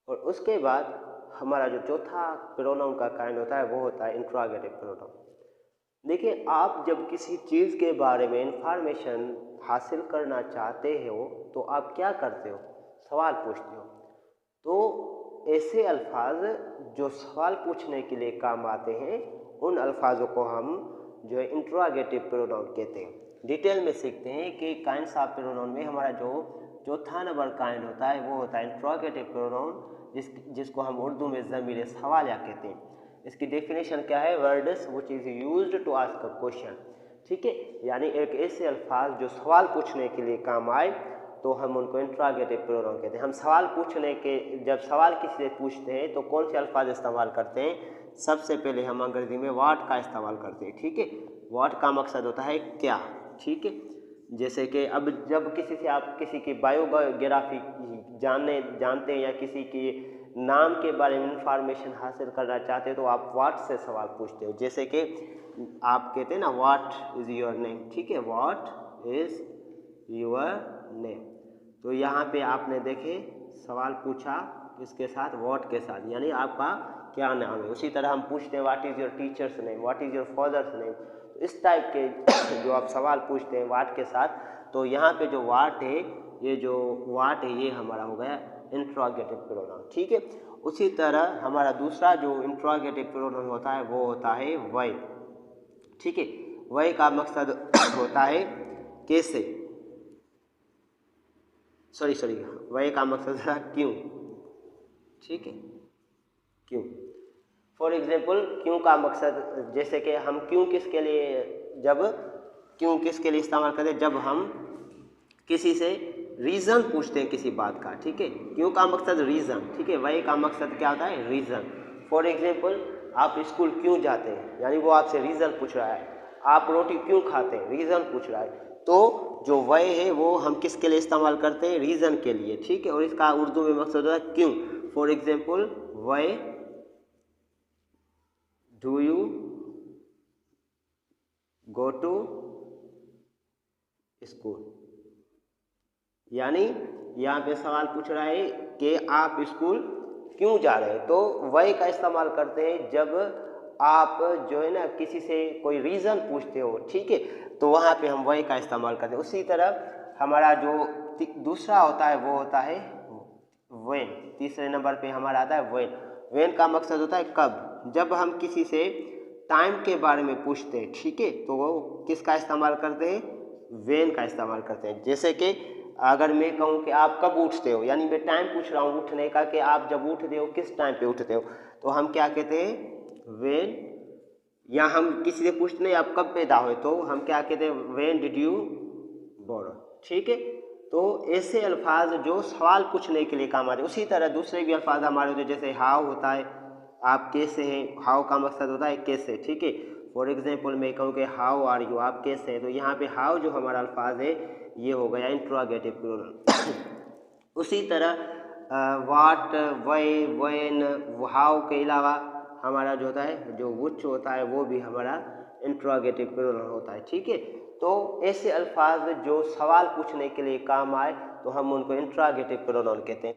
और उसके बाद हमारा जो चौथा प्रोनाउन का काइंड होता है वो होता है इंट्रोगेटिव प्रोनाउन। देखिए, आप जब किसी चीज़ के बारे में इंफॉर्मेशन हासिल करना चाहते हो तो आप क्या करते हो? सवाल पूछते हो। तो ऐसे अल्फाज जो सवाल पूछने के लिए काम आते हैं उन अल्फाजों को हम जो है इंट्रोगेटिव प्रोनाउन कहते हैं। डिटेल में सीखते हैं कि काइंड्स ऑफ प्रोनाउन में हमारा जो चौथा नंबर काइंड होता है वो होता है इंट्रोगेटिव प्रोनाउन, जिसको हम उर्दू में ज़मीर सवालिया कहते हैं। इसकी डेफिनेशन क्या है? Words which is used to ask a question. ठीक है, यानी एक ऐसे अल्फाज जो सवाल पूछने के लिए काम आए तो हम उनको इंट्रोगेटिव प्रोनाउन कहते हैं। हम सवाल पूछने के जब सवाल किसी से पूछते हैं तो कौन से अल्फाज इस्तेमाल करते हैं? सबसे पहले हम अंग्रेजी में व्हाट का इस्तेमाल करते हैं। ठीक है, व्हाट का मकसद होता है क्या। ठीक है, जैसे कि अब जब किसी से आप किसी की बायोग्राफी जानते हैं या किसी की नाम के बारे में इंफॉर्मेशन हासिल करना चाहते हैं तो आप व्हाट से सवाल पूछते हो। जैसे कि आप कहते हैं ना व्हाट इज़ योर नेम। ठीक है, व्हाट इज़ योर नेम। तो यहाँ पे आपने देखे सवाल पूछा इसके साथ व्हाट के साथ, यानी आपका क्या नाम है। उसी तरह हम पूछते हैं what is your teachers name, what is your father's name. इस टाइप के जो आप सवाल पूछते हैं व्हाट के साथ, तो यहाँ पे जो व्हाट है, ये जो व्हाट है ये हमारा हो गया इंट्रोगेटिव प्रोनाउन। ठीक है, उसी तरह हमारा दूसरा जो इंट्रोगेटिव प्रोनाउन होता है वो होता है व्हाई। ठीक है, व्हाई का मकसद होता है कैसे, सॉरी व्हाई का मकसद है क्यों। ठीक है, क्यों। फॉर एग्जाम्पल क्यों का मकसद, जैसे कि हम क्यों किसके लिए इस्तेमाल करते हैं? जब हम किसी से रीज़न पूछते हैं किसी बात का। ठीक है, क्यों का मकसद रीज़न। ठीक है, व्हाई का मकसद क्या होता है? रीज़न। फॉर एग्जाम्पल आप स्कूल क्यों जाते हैं, यानी वो आपसे रीज़न पूछ रहा है। आप रोटी क्यों खाते हैं, रीज़न पूछ रहा है। तो जो व्हाई है वो हम किसके लिए इस्तेमाल करते हैं? रीज़न के लिए। ठीक है, और इसका उर्दू में मकसद होता है क्यों। For example why do you go to school, यानी यहाँ पे सवाल पूछ रहा है कि आप स्कूल क्यों जा रहे हैं। तो व्हाई का इस्तेमाल करते हैं जब आप जो है ना किसी से कोई रीज़न पूछते हो। ठीक है, तो वहाँ पे हम व्हाई का इस्तेमाल करते हैं। उसी तरह हमारा जो दूसरा होता है वो होता है व्हेन। तीसरे नंबर पे हमारा आता है व्हेन। व्हेन का मकसद होता है कब। जब हम किसी से टाइम के बारे में पूछते हैं, ठीक है, तो वो किसका इस्तेमाल करते हैं? व्हेन का इस्तेमाल करते हैं। जैसे कि अगर मैं कहूँ कि आप कब उठते हो, यानी मैं टाइम पूछ रहा हूँ उठने का कि आप जब उठते हो किस टाइम पे उठते हो, तो हम क्या कहते हैं? व्हेन। या हम किसी से पूछते हैं आप कब पैदा हुए, तो हम क्या कहते हैं? When did you born. ठीक है, तो ऐसे अल्फाज जो सवाल पूछने के लिए काम आते हैं। उसी तरह दूसरे भी अल्फाज हमारे होते हैं, जैसे हाउ होता है, आप कैसे हैं। हाउ का मकसद होता है कैसे। ठीक है, फॉर एग्जाम्पल मैं कहूँ कि हाउ आर यू, आप कैसे हैं, तो यहाँ पे हाउ जो हमारा अल्फाज है ये हो गया इंट्रोगेटिव प्लूरल। उसी तरह वाट, व्हाई, व्हेन, हाउ के अलावा हमारा जो होता है जो व्हिच होता है वो भी हमारा इंट्रोगेटिव प्लूरल होता है। ठीक है, तो ऐसे अल्फाज जो सवाल पूछने के लिए काम आए तो हम उनको इंट्रोगेटिव प्रोनाउन कहते हैं।